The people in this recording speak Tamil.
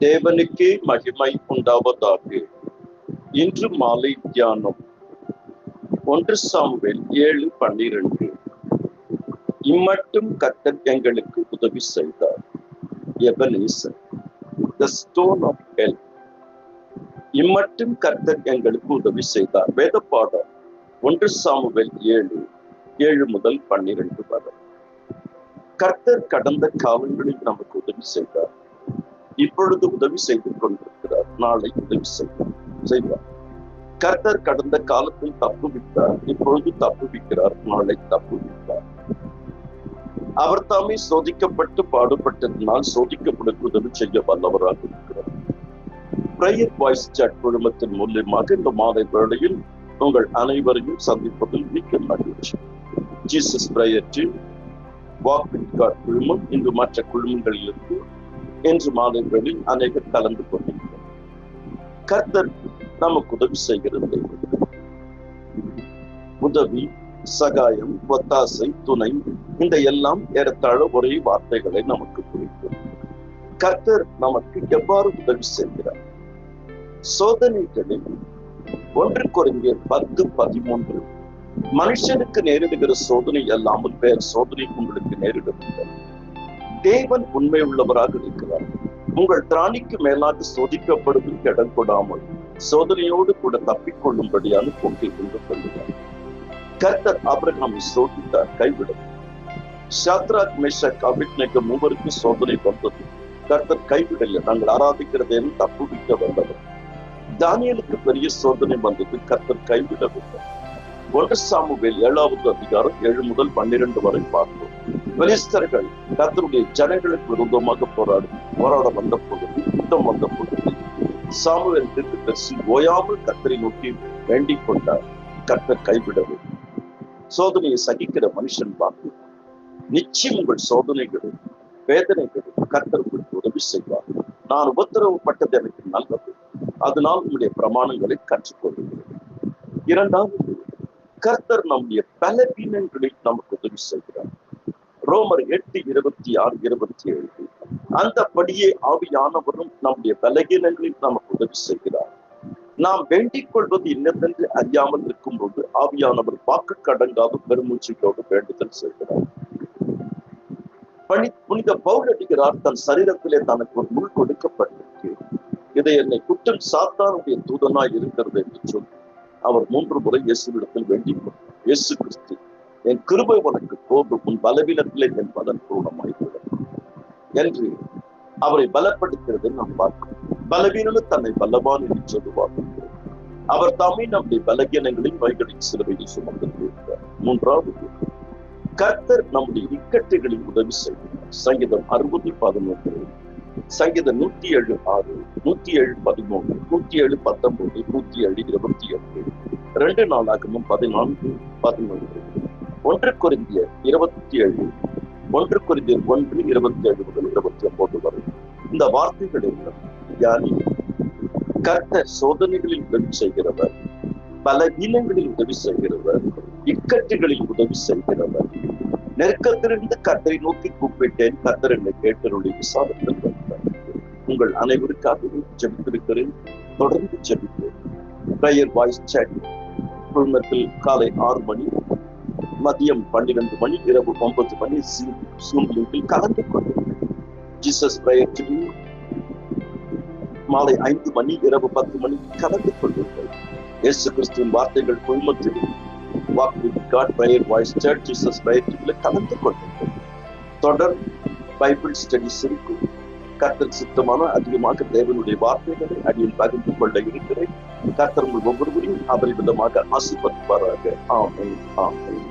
தேவனுக்கே மகிமை உண்டாவதாக. இன்று மாலை தியானம் 1 சாமுவேல் 7:12. இம்மட்டும் கர்த்தர் எங்களுக்கு உதவி செய்தார். Ebenezer, the stone of help. இம்மட்டும் கர்த்தர் எங்களுக்கு உதவி செய்தார். வேத பாடம் 1 சாமுவேல் 7 முதல் 12 வரை. கர்த்தர் கடந்த காலங்களில் நமக்கு உதவி செய்தார். இப்பொழுது உதவி செய்து கொண்டிருக்கிறார். நாளை உதவி செய்வார். கர்த்தர் கடந்த காலத்தில் தப்புவித்தார். இப்பொழுது தப்புவிக்கிறார். நாளை தப்புவித்தார். அவர் தாமே சோதிக்கப்பட்டு பாடுபட்டதினால் சோதிக்கப்படும் உதவி செய்ய வல்லவராக இருக்கிறார். பிரேயர் வாய்ஸ் சாட் குழுமத்தின் மூலியமாக இந்த மாலை வேளையில் உங்கள் அனைவரையும் சந்திப்பதில் மிக்க மகிழ்ச்சி. Jesus prayer team, walk with God குழுமம், இன்று மற்ற குழுமங்களிலிருந்து இன்று மாலை வேளையில் அநேகர் கலந்து கொண்டிருக்கிறார். கர்த்தர் நமக்கு உதவி செய்கிறது. உதவி, சகாயம், ஒத்தாசை, துணை, இந்த எல்லாம் ஏறத்தாழ ஒரே வார்த்தைகளை நமக்கு குறிக்கும். கர்த்தர் நமக்கு எவ்வாறு உதவி செய்கிறார்? சோதனைகளில் 1 கொரிந்தியர் 10:13, மனுஷனுக்கு நேரிடுகிற சோதனை அல்லாமல் வேறு சோதனை உங்களுக்கு நேரிடவில்லை. தேவன் உண்மை உள்ளவராக இருக்கிறார். உங்கள் திராணிக்கு மேலாக சோதிக்கப்படுவதற்கு இடம் கொடாமல் சோதனையோடு கூட தப்பிக்கொள்ளும்படியான போக்கை கொண்டு கொள்கிறார். கர்த்தர் ஆபிரகாமை சோதித்தார், கைவிடவில்லை. சாத்ராக், மேஷாக், அபேத்நேகோ மூவருக்கு சோதனை வந்தது. கர்த்தர் கைவிடலை. நாங்கள் ஆராதிக்கிறதேனும் தப்புவிக்க வந்தவர். தானியேலுக்கு பெரிய சோதனை வந்தது. கர்த்தர் கைவிடவில்லை. 1 சாமுவேல் 7வது அதிகாரம் 7 முதல் 12 வரை பார்த்தோம். பெலிஸ்தர்கள் கர்த்தருடைய ஜனங்களுக்கு விரோதமாக போராட வந்த பொழுது, யுத்தம் வந்த பொழுது, சாமுவேல் தீர்க்கதரிசி ஓயாமல் கர்த்தரை நோக்கி வேண்டிக் கொண்டார். கர்த்தர் கைவிடவில்லை. சோதனையை சகிக்கிற மனுஷன் பார்த்து, நிச்சயம் உங்கள் சோதனைகளும் வேதனைகளும் கர்த்தர் உங்களுக்கு உதவி செய்வார். நான் உபத்திரவப்பட்டது எனக்கு நல்லது, அதனால் உங்களுடைய பிரமாணங்களை கற்றுக்கொள்கிறேன். 2வது, கர்த்தர் நம்முடைய பலவீனங்களில் நமக்கு உதவி செய்கிறார். ரோமர் 8:26-27, அந்தபடியே ஆவியானவரும் நம்முடைய பலகீனங்களில் நமக்கு உதவி செய்கிறார். நாம் வேண்டிக் கொள்வது இன்னதென்று அறியாமல் இருக்கும் போது ஆவியானவர் வாக்கு கடங்காத பெருமூச்சையோடு வேண்டுதல் செய்கிறார். புனித பவுல் அடிக்கிறார், தன் சரீரத்திலே தனக்கு ஒரு முள் கொடுக்கப்பட்டிருக்கு, இதை என்னை குற்றம் சாத்தானுடைய தூதனாய் இருக்கிறது என்று சொல்லி அவர் 3 முறை இயேசுவிடத்தில் வேண்டிக் கொண்டார். இயேசு கிறிஸ்து, என் கிருபை உனக்கு போதும், உன் பலவீனத்திலே என் பலன் பூர்ணமாய்விடும் என்று அவரை பலப்படுத்துகிறதை நாம் பார்க்கிறோம். பலவீனனும் தன்னை பலவான் என்று சொல்லுவார். அவர் தாமே நம்முடைய பலவீனங்களின் வழிகளில் சிலுவையில் சுமந்து இருக்கிறார். 3வது, கர்த்தர் நம்முடைய இக்கட்டுகளில் உதவி செய்கிறார். சங்கீதம் 60:11, சங்கீதம் 107:6, 107:13, 107:19, 107:28, 2 நாளாகமும் 14:11, 1 கொரிந்தியர் 27, 1 கொரிந்தியர் 1:27 முதல் 29 வரை. இந்த வார்த்தைகள் யானி கர்த்தர் சோதனைகளில் உதவி செய்கிறவர், பலவீனங்களில் உதவி செய்கிறவர், இக்கட்டுகளில் உதவி செய்கிறவர். நெருக்கத்திலிருந்து கர்த்தரை நோக்கி கூப்பிட்டேன், கர்த்தர் என்னை கேட்டருளி விசாரத்தில் வந்தார். உங்கள் அனைவருக்காகவும் ஜெபித்திருக்கிறேன். தொடர்ந்து ஜெபிப்பேன். பிரேயர் வாய்ஸ் சாட் குழுமத்தில் காலை 6 மணி, மதியம் 12 மணி, இரவு 9 மணி Zoom லிங்கில் கலந்து கொண்டிருக்கிறேன். ஜீசஸ் பிரேயர் டீம் மாலை 5 மணி, இரவு 10 மணி கலந்து கொண்டிருக்கிறேன். இயேசு கிறிஸ்துவின் வார்த்தைகள் குழுமத்தில் walk with God prayer voice chat Jesus prayer டீம்ல கலந்து கொண்டிருக்கிறேன். தொடர் பைபிள் ஸ்டடிஸ் இருக்கும். கர்த்தர் சித்தமான அதிகமாக தேவனுடைய வார்த்தைகளை அடியில் பகிர்ந்து கொள்ள இருக்கிறேன். கர்த்தர் உங்கள் ஒவ்வொருவரையும் அபரிமிதமாக ஆசீர்வதிப்பாராக. ஆமென், ஆமென்.